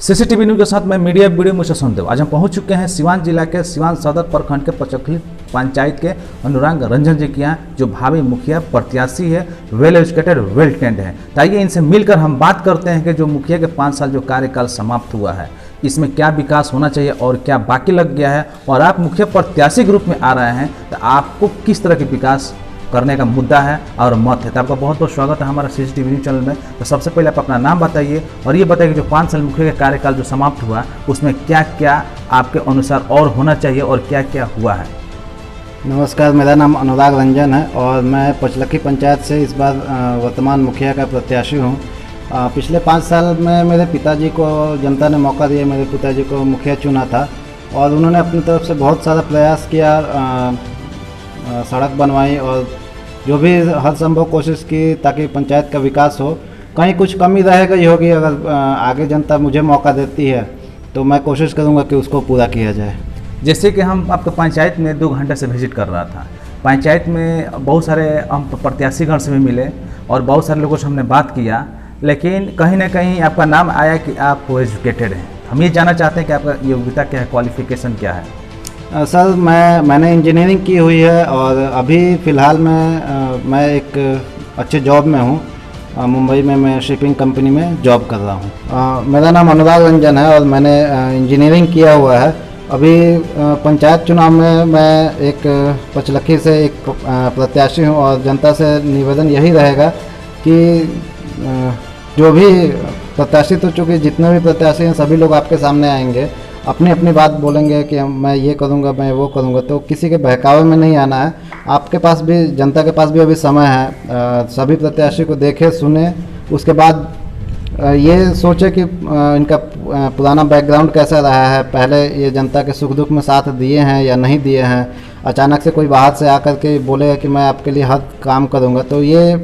CCTV news के साथ मैं मीडिया वीडियो मुझे सुनते आज हम पहुंच चुके हैं सिवान जिला के सिवान सदर प्रखंड के पचखली पंचायत के अनुराग रंजन जी के यहाँ, जो भावी मुखिया प्रत्याशी है, वेल एजुकेटेड वेल ट्रेंड है। तो आइए इनसे मिलकर हम बात करते हैं कि जो मुखिया के 5 साल जो कार्यकाल समाप्त हुआ है, इसमें क्या विकास होना चाहिए और क्या बाकी लग गया है, और आप मुखिया प्रत्याशी के रूप में आ रहे हैं तो आपको किस तरह के विकास करने का मुद्दा है और मत है। तो आपका बहुत बहुत स्वागत है हमारा सीसीटीवी न्यूज चैनल में। तो सबसे पहले आप अपना नाम बताइए और ये बताइए कि जो 5 साल मुखिया का कार्यकाल जो समाप्त हुआ उसमें क्या क्या आपके अनुसार और होना चाहिए और क्या क्या हुआ है। नमस्कार, मेरा नाम अनुराग रंजन है और मैं पचलखी पंचायत से इस बार वर्तमान मुखिया का प्रत्याशी हूँ। पिछले 5 साल में मेरे पिताजी को जनता ने मौका दिया, मेरे पिताजी को मुखिया चुना था और उन्होंने अपनी तरफ से बहुत सारा प्रयास किया, सड़क बनवाई और जो भी हर संभव कोशिश की ताकि पंचायत का विकास हो। कहीं कुछ कमी रह गई होगी, अगर आगे जनता मुझे मौका देती है तो मैं कोशिश करूँगा कि उसको पूरा किया जाए। जैसे कि हम आपके पंचायत में 2 घंटे से विजिट कर रहा था, पंचायत में बहुत सारे हम प्रत्याशीगण से भी मिले और बहुत सारे लोगों से हमने बात किया, लेकिन कहीं ना कहीं आपका नाम आया कि आप एजुकेटेड हैं। हम ये जानना चाहते हैं कि आपका योग्यता क्या है, क्वालिफिकेशन क्या है। सर, मैंने इंजीनियरिंग की हुई है और अभी फ़िलहाल मैं एक अच्छे जॉब में हूँ। मुंबई में मैं शिपिंग कंपनी में जॉब कर रहा हूँ। मेरा नाम अनुराग रंजन है और मैंने इंजीनियरिंग किया हुआ है। अभी पंचायत चुनाव में मैं एक पचलखी से एक प्रत्याशी हूँ और जनता से निवेदन यही रहेगा कि जो भी प्रत्याशी, तो चूँकि जितने भी प्रत्याशी हैं सभी लोग आपके सामने आएंगे, अपनी अपनी बात बोलेंगे कि मैं ये करूँगा, मैं वो करूँगा, तो किसी के बहकावे में नहीं आना है। आपके पास भी, जनता के पास भी अभी समय है, सभी प्रत्याशी को देखे सुने, उसके बाद ये सोचे कि इनका पुराना बैकग्राउंड कैसा रहा है, पहले ये जनता के सुख दुख में साथ दिए हैं या नहीं दिए हैं। अचानक से कोई बाहर से आकर के बोलेगा कि मैं आपके लिए हर काम करूँगा, तो ये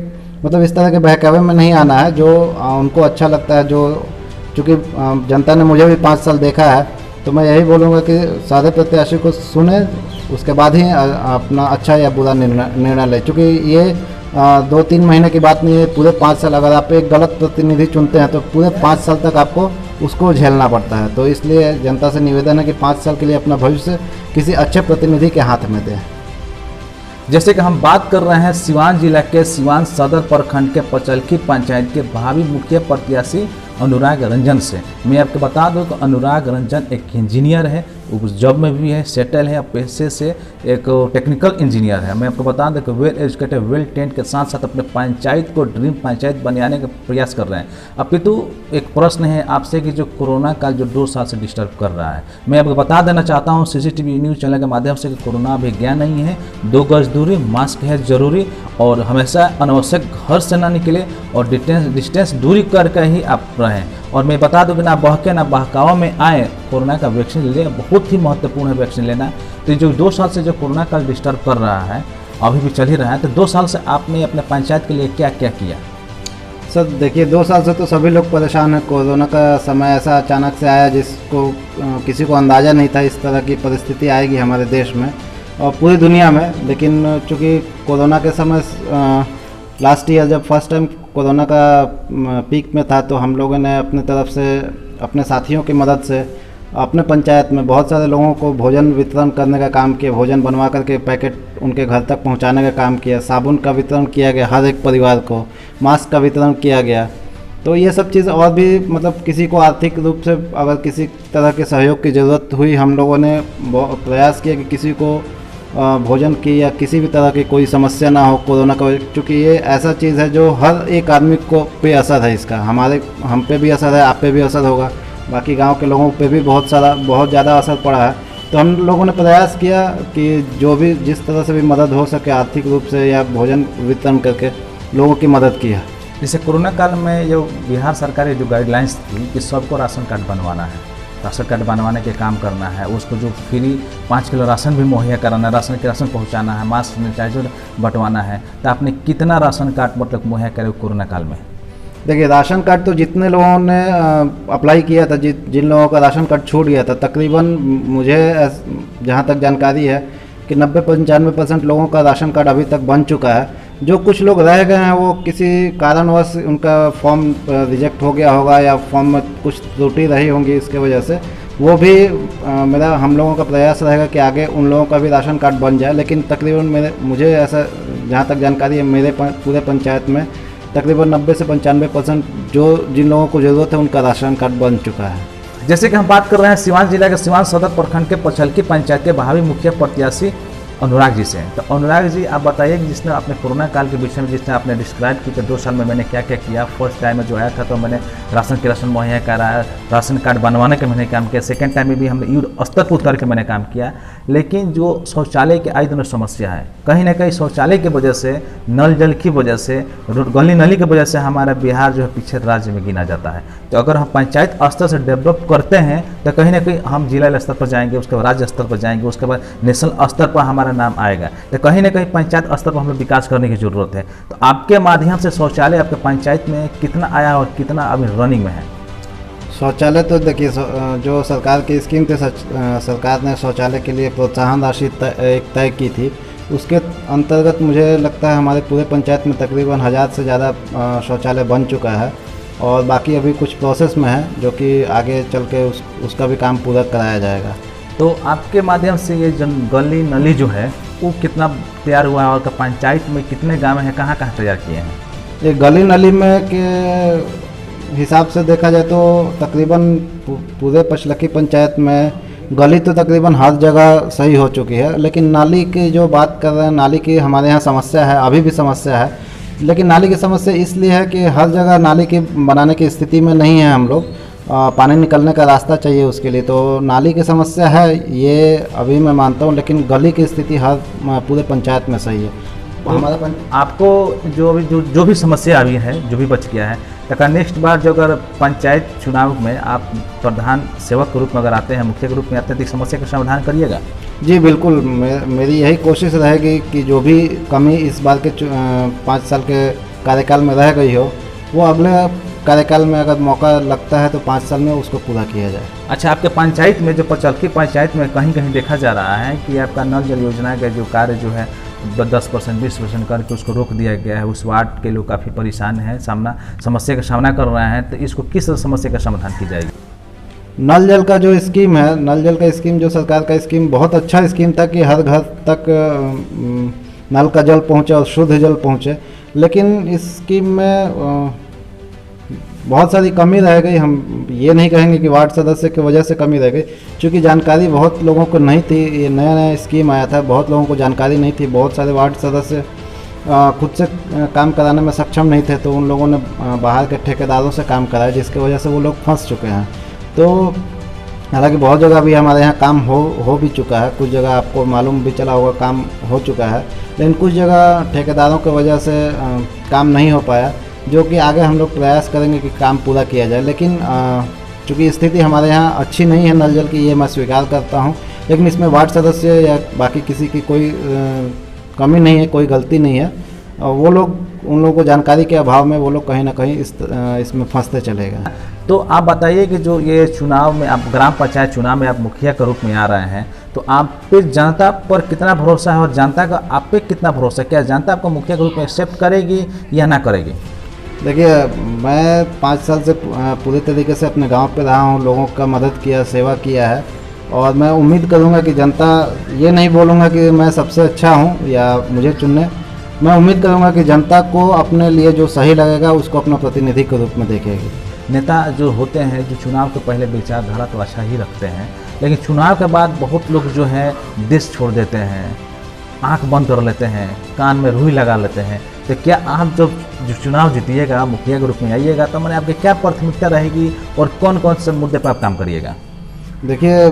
मतलब इस तरह के बहकावे में नहीं आना है। जो उनको अच्छा लगता है, जो चूँकि जनता ने मुझे भी 5 साल देखा है, तो मैं यही बोलूँगा कि सारे प्रत्याशी को सुने, उसके बाद ही अपना अच्छा या बुरा निर्णय ले। चूँकि ये 2-3 महीने की बात नहीं है, पूरे 5 साल। अगर आप एक गलत प्रतिनिधि चुनते हैं तो पूरे 5 साल तक आपको उसको झेलना पड़ता है। तो इसलिए जनता से निवेदन है कि 5 साल के लिए अपना भविष्य किसी अच्छे प्रतिनिधि के हाथ में दें। जैसे कि हम बात कर रहे हैं सिवान जिला के सिवान सदर प्रखंड के पचलखी पंचायत के भावी मुखिया प्रत्याशी अनुराग रंजन से। मैं आपको बता दूं कि अनुराग रंजन एक इंजीनियर है, उस जॉब में भी है, सेटल है, पेशे से एक टेक्निकल इंजीनियर है। मैं आपको बता दूं कि वेल एजुकेटेड वेल ट्रेंड के साथ साथ अपने पंचायत को ड्रीम पंचायत बनाने का प्रयास कर रहे हैं। अपितु एक प्रश्न है आपसे कि जो कोरोना काल जो 2 साल से डिस्टर्ब कर रहा है, मैं आपको बता देना चाहता हूँ सीसीटीवी न्यूज़ चैनल के माध्यम से कि कोरोना अभी गया नहीं है। 2 गज दूरी, मास्क है जरूरी और हमेशा अनावश्यक घर से ना निकले और डिस्टेंस दूरी करके ही आप रहें। और मैं बता दूं कि ना बहके ना बहकावा में आए, कोरोना का वैक्सीन ले, बहुत ही महत्वपूर्ण है वैक्सीन लेना। तो जो 2 साल से जो कोरोना का डिस्टर्ब कर रहा है, अभी भी चल ही रहा है, तो 2 साल से आपने अपने पंचायत के लिए क्या क्या किया। सर देखिए, 2 साल से तो सभी लोग परेशान हैं। कोरोना का समय ऐसा अचानक से आया जिसको किसी को अंदाज़ा नहीं था इस तरह की परिस्थिति आएगी हमारे देश में और पूरी दुनिया में। लेकिन चूँकि कोरोना के समय लास्ट ईयर जब फर्स्ट टाइम कोरोना का पीक में था, तो हम लोगों ने अपने तरफ से, अपने साथियों की मदद से अपने पंचायत में बहुत सारे लोगों को भोजन वितरण करने का काम किया, भोजन बनवा करके पैकेट उनके घर तक पहुंचाने का काम किया, साबुन का वितरण किया गया हर एक परिवार को, मास्क का वितरण किया गया। तो ये सब चीज़ और भी, मतलब किसी को आर्थिक रूप से अगर किसी तरह के सहयोग की ज़रूरत हुई, हम लोगों ने प्रयास किया कि किसी को भोजन की या किसी भी तरह की कोई समस्या ना हो कोरोना का। चूँकि ये ऐसा चीज़ है जो हर एक आदमी को पे असर है, इसका हम पे भी असर है, आप पे भी असर होगा, बाकी गांव के लोगों पे भी बहुत ज़्यादा असर पड़ा है। तो हम लोगों ने प्रयास किया कि जो भी जिस तरह से भी मदद हो सके आर्थिक रूप से या भोजन वितरण करके लोगों की मदद की है। जैसे कोरोना काल में जो बिहार सरकार की जो गाइडलाइंस थी कि सबको राशन कार्ड बनवाना है, राशन कार्ड बनवाने के काम करना है, उसको जो फ्री 5 किलो राशन भी मुहैया कराना है, राशन पहुंचाना है, मास्क सैनिटाइजर बंटवाना है, तो आपने कितना राशन कार्ड मतलब मुहैया करे कोरोना काल में। देखिए, राशन कार्ड तो जितने लोगों ने अप्लाई किया था, जिन लोगों का राशन कार्ड छूट गया था, तकरीबन मुझे जहाँ तक जानकारी है कि 90-95% लोगों का राशन कार्ड अभी तक बन चुका है। जो कुछ लोग रह गए हैं वो किसी कारणवश उनका फॉर्म रिजेक्ट हो गया होगा या फॉर्म में कुछ त्रुटि रही होंगी, इसके वजह से वो भी मेरा हम लोगों का प्रयास रहेगा कि आगे उन लोगों का भी राशन कार्ड बन जाए। लेकिन तकरीबन मुझे ऐसा जहाँ तक जानकारी है, मेरे पूरे पंचायत में तकरीबन 90 से 95% जो जिन लोगों को ज़रूरत है उनका राशन कार्ड बन चुका है। जैसे कि हम बात कर रहे हैं सिवान जिला के सिवान सदर प्रखंड के पचलकी पंचायत के भावी मुखिया प्रत्याशी अनुराग जी से। तो अनुराग जी, आप बताइए कि जिसने अपने कोरोना काल के विषय में जिसने आपने डिस्क्राइब की कि 2 साल में मैंने क्या क्या किया। फर्स्ट टाइम में जो आया था तो मैंने राशन की राशन मुहैया कराया, राशन कार्ड बनवाने के मैंने काम किया। सेकंड टाइम में भी हमने युद्ध स्तर पर उतर के मैंने काम किया। लेकिन जो शौचालय के आए दिनों समस्या है, कहीं ना कहीं शौचालय की वजह से, नल जल की वजह से, गली नली की वजह से हमारा बिहार जो है पीछे राज्य में गिना जाता है। तो अगर हम पंचायत स्तर से डेवलप करते हैं तो कहीं ना कहीं हम जिला स्तर पर जाएंगे, उसके बाद राज्य स्तर पर जाएंगे, उसके बाद नेशनल स्तर पर हमारा नाम आएगा। तो कहीं ना कहीं पंचायत स्तर पर हमें विकास करने की जरूरत है। तो आपके माध्यम से शौचालय आपके पंचायत में कितना आया और कितना अभी रनिंग में है? शौचालय तो देखिए, जो सरकार की स्कीम थी, सरकार ने शौचालय के लिए प्रोत्साहन राशि एक तय की थी। उसके अंतर्गत मुझे लगता है हमारे पूरे पंचायत में तकरीबन 1000 से ज़्यादा शौचालय बन चुका है और बाकी अभी कुछ प्रोसेस में है, जो कि आगे चल के उसका भी काम पूरा कराया जाएगा। तो आपके माध्यम से ये जन गली नली जो है वो कितना तैयार हुआ है और पंचायत में कितने गाँव हैं, कहाँ कहाँ तैयार किए हैं? ये गली नली में के हिसाब से देखा जाए तो तकरीबन पूरे पचलकी पंचायत में गली तो तकरीबन हर जगह सही हो चुकी है। लेकिन नाली की जो बात कर रहे हैं, नाली की हमारे यहाँ समस्या है, अभी भी समस्या है। लेकिन नाली की समस्या इसलिए है कि हर जगह नाली की बनाने की स्थिति में नहीं है हम लोग। पानी निकलने का रास्ता चाहिए उसके लिए, तो नाली की समस्या है ये अभी मैं मानता हूँ। लेकिन गली की स्थिति हर पूरे पंचायत में सही है। हमारा आपको जो भी समस्या अभी है, जो भी बच गया है, तो नेक्स्ट बार जो अगर पंचायत चुनाव में आप प्रधान सेवक के रूप में अगर आते हैं, मुखिया के रूप में आते हैं, तो समस्या का समाधान करिएगा? जी बिल्कुल, मेरी यही कोशिश रहेगी कि जो भी कमी इस बार के 5 साल के कार्यकाल में रह गई हो, वो अगले कार्यकाल में अगर मौका लगता है तो 5 साल में उसको पूरा किया जाए। अच्छा, आपके पंचायत में जो पचलकी पंचायत में कहीं कहीं देखा जा रहा है कि आपका नल जल योजना का जो कार्य जो है 10% 20% करके उसको रोक दिया गया है। उस वार्ड के लोग काफ़ी परेशान हैं, समस्या का सामना कर रहे हैं। तो इसको किस समस्या का समाधान की जाएगी? नल जल का जो स्कीम है, नल जल का स्कीम जो सरकार का स्कीम बहुत अच्छा स्कीम था कि हर घर तक नल का जल पहुँचे और शुद्ध जल पहुँचे। लेकिन इस स्कीम में बहुत सारी कमी रह गई। हम ये नहीं कहेंगे कि वार्ड सदस्य की वजह से कमी रह गई, क्योंकि जानकारी बहुत लोगों को नहीं थी। ये नया स्कीम आया था, बहुत लोगों को जानकारी नहीं थी। बहुत सारे वार्ड सदस्य खुद से काम कराने में सक्षम नहीं थे, तो उन लोगों ने बाहर के ठेकेदारों से काम कराया, जिसकी वजह से वो लोग फंस चुके हैं। तो हालांकि बहुत जगह भी हमारे यहाँ काम हो भी चुका है, कुछ जगह आपको मालूम भी चला होगा काम हो चुका है। लेकिन कुछ जगह ठेकेदारों की वजह से काम नहीं हो पाया, जो कि आगे हम लोग प्रयास करेंगे कि काम पूरा किया जाए। लेकिन चूँकि स्थिति हमारे यहाँ अच्छी नहीं है नल जल की, ये मैं स्वीकार करता हूँ। लेकिन इसमें वार्ड सदस्य या बाकी किसी की कोई कमी नहीं है, कोई गलती नहीं है। वो लोग, उन लोगों को जानकारी के अभाव में वो लोग कहीं ना कहीं इसमें फंसते चले गए। तो आप बताइए कि जो ये चुनाव में आप ग्राम पंचायत चुनाव में आप मुखिया के रूप में आ रहे हैं, तो आप पे जनता पर कितना भरोसा है और जनता का आप पे कितना भरोसा है? क्या जनता आपको मुखिया के रूप में एक्सेप्ट करेगी या ना करेगी? देखिए, मैं 5 साल से पूरे तरीके से अपने गांव पे रहा हूं, लोगों का मदद किया, सेवा किया है। और मैं उम्मीद करूंगा कि जनता, ये नहीं बोलूंगा कि मैं सबसे अच्छा हूं या मुझे चुनने, मैं उम्मीद करूंगा कि जनता को अपने लिए जो सही लगेगा उसको अपना प्रतिनिधि के रूप में देखेगी। नेता जो होते हैं, जो चुनाव के पहले विचारधारा तो अच्छा ही रखते हैं, लेकिन चुनाव के बाद बहुत लोग जो है देश छोड़ देते हैं, आँख बंद कर लेते हैं, कान में रुई लगा लेते हैं। तो क्या आप जब जो चुनाव जीतिएगा, मुखिया के रूप में आइएगा, तो मैंने आपकी क्या प्राथमिकता रहेगी और कौन कौन से मुद्दे पर आप काम करिएगा? देखिए,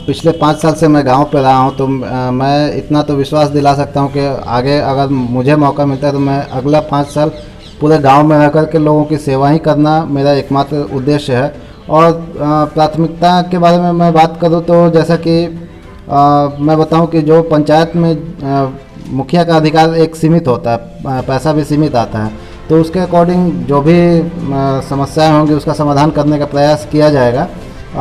पिछले 5 साल से मैं गांव पे रहा हूं, तो मैं इतना तो विश्वास दिला सकता हूं कि आगे अगर मुझे मौका मिलता है तो मैं अगला 5 साल पूरे गांव में रह कर के लोगों की सेवा ही करना मेरा एकमात्र उद्देश्य है। और प्राथमिकता के बारे में मैं बात करूं तो जैसा कि मैं बताऊं कि जो पंचायत में मुखिया का अधिकार एक सीमित होता है, पैसा भी सीमित आता है, तो उसके अकॉर्डिंग जो भी समस्याएं होंगी उसका समाधान करने का प्रयास किया जाएगा,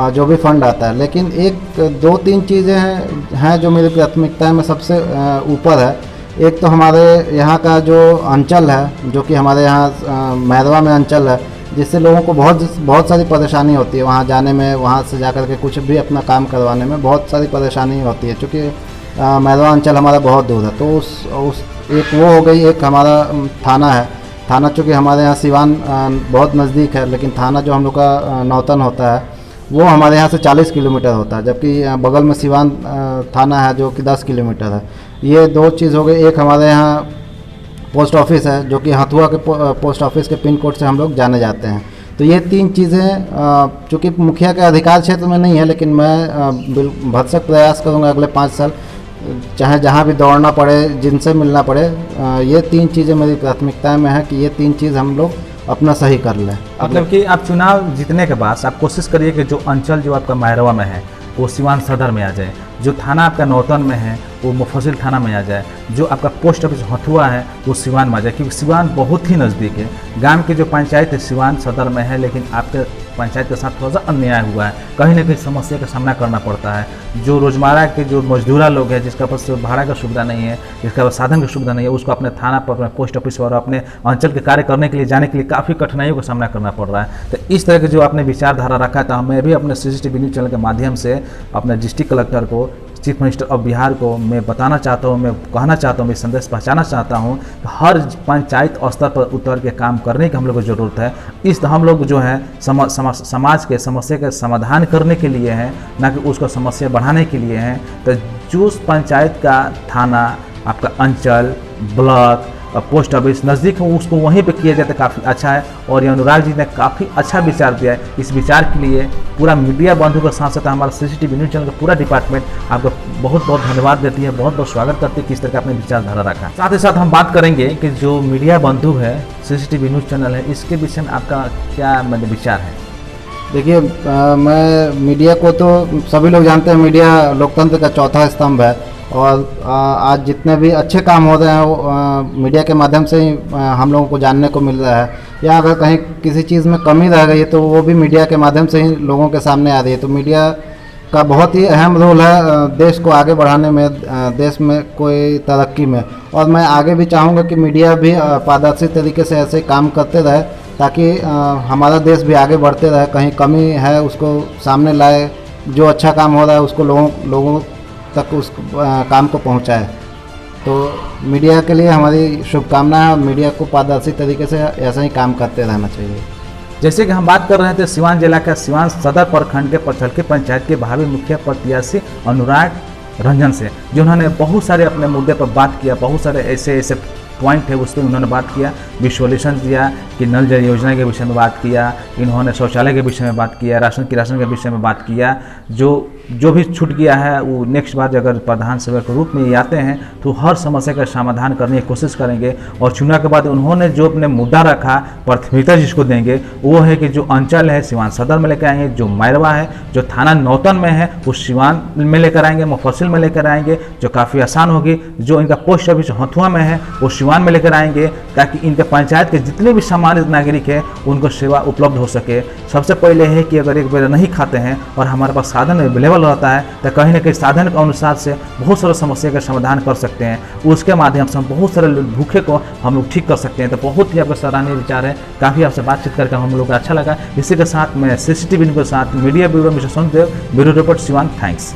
जो भी फंड आता है। लेकिन 1 2 3 चीज़ें हैं जो मेरी प्राथमिकता में सबसे ऊपर है। एक तो हमारे यहाँ का जो अंचल है, जो कि हमारे यहाँ मैरवा में अंचल है, जिससे लोगों को बहुत सारी परेशानी होती है वहाँ जाने में, वहाँ से जाकर के कुछ भी अपना काम करवाने में बहुत सारी परेशानी होती है, क्योंकि मैरवा अंचल हमारा बहुत दूर है। तो उस एक वो हो गई। एक हमारा थाना है, थाना चूँकि हमारे यहाँ सिवान बहुत नज़दीक है, लेकिन थाना जो हम लोग का नौतन होता है वो हमारे यहाँ से 40 किलोमीटर होता है, जबकि बगल में सिवान थाना है जो कि 10 किलोमीटर है। ये दो चीज़ हो गई। एक हमारे यहाँ पोस्ट ऑफिस है, जो कि हथुआ के पोस्ट ऑफिस के पिन कोड से हम लोग जाने जाते हैं। तो ये 3 चीज़ें चूँकि मुखिया के अधिकार क्षेत्र में नहीं है, लेकिन मैं भरसक प्रयास करूँगा अगले 5 साल, चाहे जहाँ भी दौड़ना पड़े, जिनसे मिलना पड़े, ये 3 चीज़ें मेरी प्राथमिकता में है कि ये 3 चीज़ हम लोग अपना सही कर लें। मतलब कि आप चुनाव जीतने के बाद आप कोशिश करिए कि जो अंचल जो आपका मैरवा में है वो सिवान सदर में आ जाए, जो थाना आपका नौतन में है वो मुफस्सिल थाना में आ जाए, जो आपका पोस्ट ऑफिस हथुआ है वो सिवान में आ जाए, क्योंकि सिवान बहुत ही नज़दीक है। गांव की जो पंचायत है सिवान सदर में है, लेकिन आपके पंचायत के साथ थोड़ा सा अन्याय हुआ है, कहीं ना कहीं समस्या का सामना करना पड़ता है। जो रोजमर्रा के जो मजदूरा लोग हैं, जिसका पास भाड़ा का सुविधा नहीं है, जिसका पास साधन की सुविधा नहीं है, उसको अपने थाना पर, अपने पोस्ट ऑफिस और अपने अंचल के कार्य करने के लिए जाने के लिए काफ़ी कठिनाइयों का सामना करना पड़ रहा है। तो इस तरह के जो आपने विचारधारा रखा था, मैं भी अपने CCTV न्यूज़ चैनल के माध्यम से अपने डिस्ट्रिक्ट कलेक्टर को, चीफ मिनिस्टर ऑफ बिहार को मैं बताना चाहता हूँ, मैं कहना चाहता हूँ, मैं संदेश पहुँचाना चाहता हूँ कि हर पंचायत स्तर पर उतर के काम करने की हम लोग को ज़रूरत है। इस हम लोग जो है समाज के समस्या के समाधान करने के लिए हैं, ना कि उसको समस्या बढ़ाने के लिए हैं। तो जो पंचायत का थाना, आपका अंचल, ब्लॉक, पोस्ट ऑफिस नज़दीक है, उसको वहीं पे किया जाता है, काफ़ी अच्छा है। और ये अनुराग जी ने काफ़ी अच्छा विचार दिया है। इस विचार के लिए पूरा मीडिया बंधु के साथ साथ हमारा CCTV न्यूज़ चैनल का पूरा डिपार्टमेंट आपको बहुत बहुत धन्यवाद देती है, बहुत बहुत स्वागत करती है किस तरह का आपने विचारधारा रखा। साथ ही साथ हम बात करेंगे कि जो मीडिया बंधु है, CCTV न्यूज़ चैनल है, इसके विषय में आपका क्या मतलब विचार है? देखिए, मैं मीडिया को तो सभी लोग जानते हैं, मीडिया लोकतंत्र का चौथा स्तंभ है, और आज जितने भी अच्छे काम हो रहे हैं वो मीडिया के माध्यम से ही हम लोगों को जानने को मिल रहा है, या अगर कहीं किसी चीज़ में कमी रह गई है तो वो भी मीडिया के माध्यम से ही लोगों के सामने आ रही है। तो मीडिया का बहुत ही अहम रोल है देश को आगे बढ़ाने में, देश में कोई तरक्की में। और मैं आगे भी चाहूँगा कि मीडिया भी पारदर्शी तरीके से ऐसे काम करते रहे, ताकि हमारा देश भी आगे बढ़ते रहे। कहीं कमी है उसको सामने लाए, जो अच्छा काम हो रहा है उसको लोगों तक उस काम को पहुंचाए। तो मीडिया के लिए हमारी शुभकामनाएं है, और मीडिया को पारदर्शी तरीके से ऐसा ही काम करते रहना चाहिए। जैसे कि हम बात कर रहे थे सिवान जिला का सिवान सदर प्रखंड के पचलकी पंचायत के भावी मुखिया प्रत्याशी अनुराग रंजन से, जिन्होंने बहुत सारे अपने मुद्दे पर बात किया, बहुत सारे ऐसे पॉइंट है उस पर उन्होंने बात किया, विजुअलाइजेशन दिया कि नल जल योजना के विषय में बात किया, इन्होंने शौचालय के विषय में बात किया, राशन के विषय में बात किया। जो भी छूट गया है वो नेक्स्ट बार अगर प्रधान सेवक के रूप में ये आते हैं तो हर समस्या का समाधान करने की कोशिश करेंगे। और चुनाव के बाद उन्होंने जो अपने मुद्दा रखा, प्राथमिकता जिसको देंगे वो है कि जो अंचल है सिवान सदर में लेकर आएंगे, जो मैरवा है, जो थाना नौतन में है वो सिवान में लेकर आएंगे, मुफस्सिल में लेकर आएंगे, जो काफ़ी आसान होगी। जो इनका पोस्ट ऑफिस हथुआ में है वो सिवान में लेकर आएंगे, ताकि इनके पंचायत के जितने भी सामान्य नागरिक है उनको सेवा उपलब्ध हो सके। सबसे पहले है कि अगर एक बेर नहीं खाते हैं और हमारे पास साधन अवेलेबल रहता है तो कहीं ना कहीं साधन के अनुसार से बहुत सारे समस्या का समाधान कर सकते हैं। उसके माध्यम से हम बहुत सारे भूखे को हम लोग ठीक कर सकते हैं। तो बहुत ही आपका सराहनीय विचार है, काफ़ी आपसे बातचीत करके हम लोग को अच्छा लगा। इसी के साथ मैं CCTV के साथ media bureau mister Sundev, bureau report Siwan. Thanks.